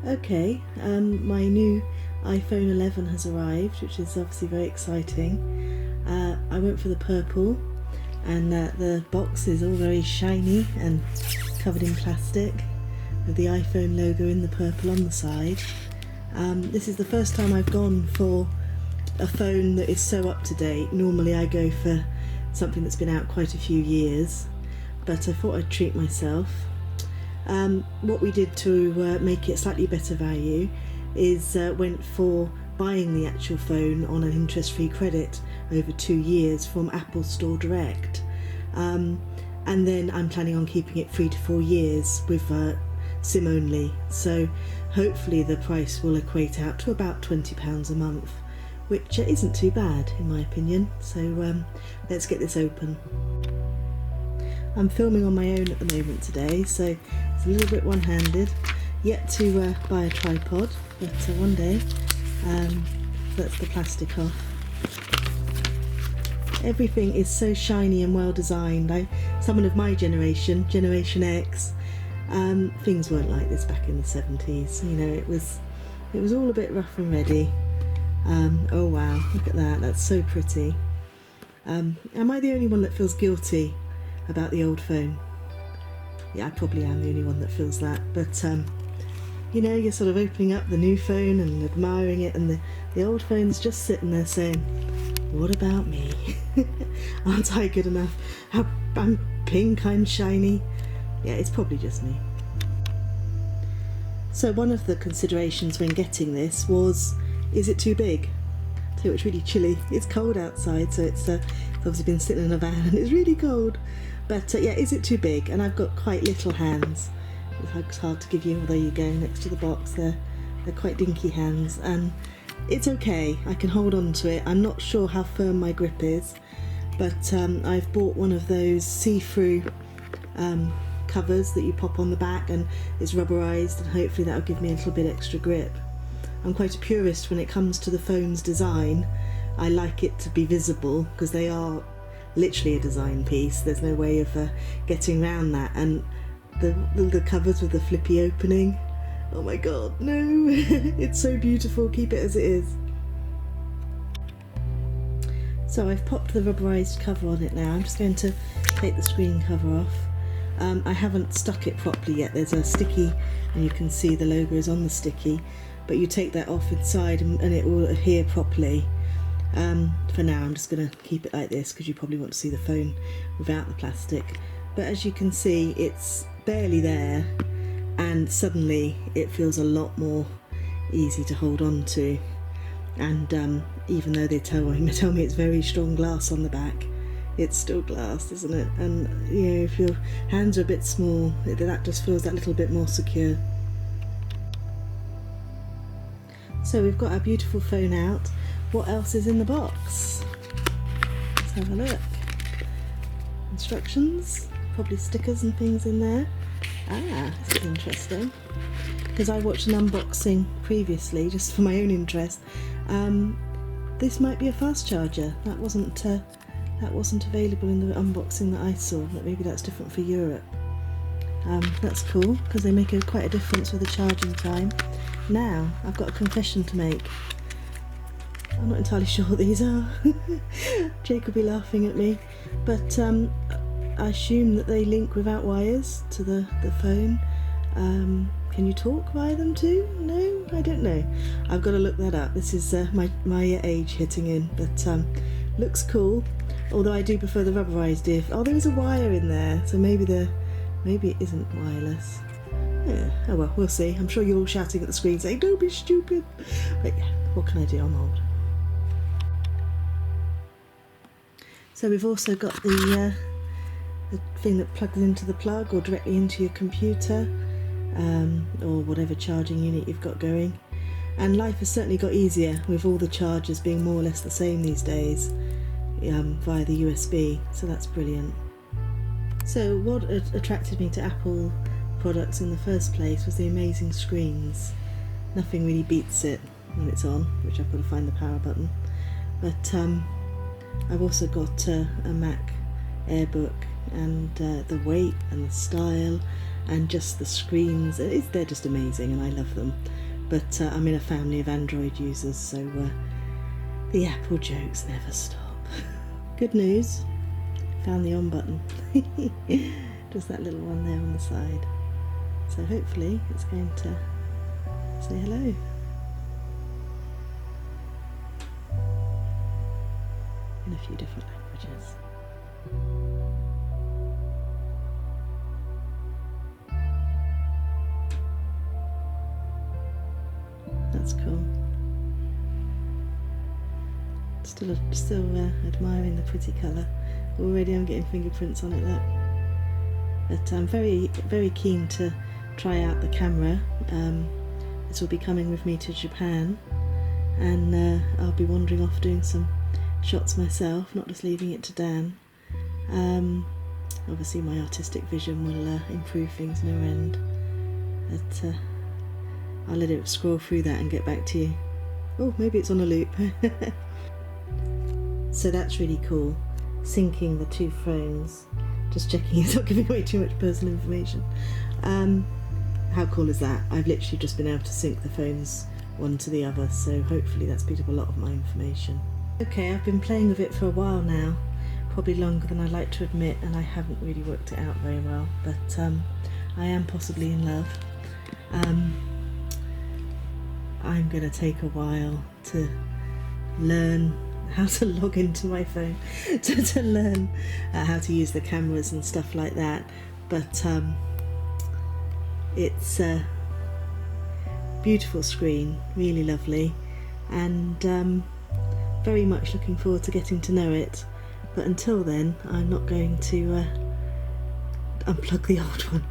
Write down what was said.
Okay, my new iPhone 11 has arrived, which is obviously very exciting. I went for the purple, and the box is all very shiny and covered in plastic with the iPhone logo in the purple on the side. This is the first time I've gone for a phone that is so up to date. Normally I go for something that's been out quite a few years, but I thought I'd treat myself. What we did to make it slightly better value is went for buying the actual phone on an interest-free credit over 2 years from Apple Store Direct, and then I'm planning on keeping it 3 to 4 years with SIM only, so hopefully the price will equate out to about £20 a month, which isn't too bad in my opinion. So let's get this open. I'm filming on my own at the moment today, so it's a little bit one-handed. Yet to buy a tripod, but one day. That's the plastic off. Everything is so shiny and well designed. Someone of my generation, Generation X, things weren't like this back in the 70s. You know, it was all a bit rough and ready. Oh wow, look at that, that's so pretty. Am I the only one that feels guilty about the old phone? Yeah, I probably am the only one that feels that, but you know, you're sort of opening up the new phone and admiring it, and the old phone's just sitting there saying, what about me? Aren't I good enough? I'm pink, I'm shiny. Yeah, it's probably just me. So one of the considerations when getting this was, is it too big? So it's really chilly. It's cold outside, so it's obviously been sitting in a van and it's really cold. But yeah, is it too big? And I've got quite little hands. It's hard to give you, although you go next to the box. They're quite dinky hands, and it's okay. I can hold on to it. I'm not sure how firm my grip is, but I've bought one of those see-through covers that you pop on the back, and it's rubberized, and hopefully that'll give me a little bit extra grip. I'm quite a purist when it comes to the phone's design. I like it to be visible because they are literally a design piece. There's no way of getting around that. And the covers with the flippy opening, oh my god, no. It's so beautiful. Keep it as it is. So I've popped the rubberized cover on it now. I'm just going to take the screen cover off. I haven't stuck it properly yet. There's a sticky, and you can see the logo is on the sticky, but you take that off inside and it will adhere properly. For now I'm just going to keep it like this because you probably want to see the phone without the plastic. But as you can see, it's barely there, and suddenly it feels a lot more easy to hold on to. And even though they tell me it's very strong glass on the back, it's still glass, isn't it? And you know, if your hands are a bit small, that just feels that little bit more secure. So we've got our beautiful phone out. What else is in the box? Let's have a look. Instructions, probably stickers and things in there. Ah, this is interesting, because I watched an unboxing previously just for my own interest. This might be a fast charger. That wasn't available in the unboxing that I saw, but maybe that's different for Europe. That's cool, because they make quite a difference with the charging time. Now, I've got a confession to make. I'm not entirely sure what these are. Jake will be laughing at me, but I assume that they link without wires to the phone. Can you talk via them too? No, I don't know. I've got to look that up. This is my age hitting in, but looks cool. Although I do prefer the rubberized diff. Oh, there is a wire in there, so maybe it isn't wireless. Yeah. Oh well, we'll see. I'm sure you're all shouting at the screen saying, "Don't be stupid." But yeah, what can I do? I'm old. So we've also got the thing that plugs into the plug or directly into your computer, or whatever charging unit you've got going. And life has certainly got easier with all the chargers being more or less the same these days via the USB, so that's brilliant. So what attracted me to Apple products in the first place was the amazing screens. Nothing really beats it when it's on, which I've got to find the power button. But I've also got a Mac Airbook, and the weight and the style and just the screens, they're just amazing and I love them. But I'm in a family of Android users, so the Apple jokes never stop. Good news, found the on button. Just that little one there on the side. So hopefully it's going to say hello. In a few different languages. That's cool. Still admiring the pretty colour. Already I'm getting fingerprints on it, look. But I'm very keen to try out the camera. This will be coming with me to Japan, and I'll be wandering off doing some shots myself, not just leaving it to Dan. Obviously my artistic vision will improve things no end. But I'll let it scroll through that and get back to you. Oh, maybe it's on a loop. So that's really cool, syncing the two phones. Just checking it's not giving away too much personal information. How cool is that? I've literally just been able to sync the phones one to the other, so hopefully that's beat up a lot of my information. Okay, I've been playing with it for a while now, probably longer than I'd like to admit, and I haven't really worked it out very well, but I am possibly in love. I'm going to take a while to learn how to log into my phone, to learn how to use the cameras and stuff like that, but it's a beautiful screen, really lovely, and very much looking forward to getting to know it. But until then, I'm not going to unplug the old one.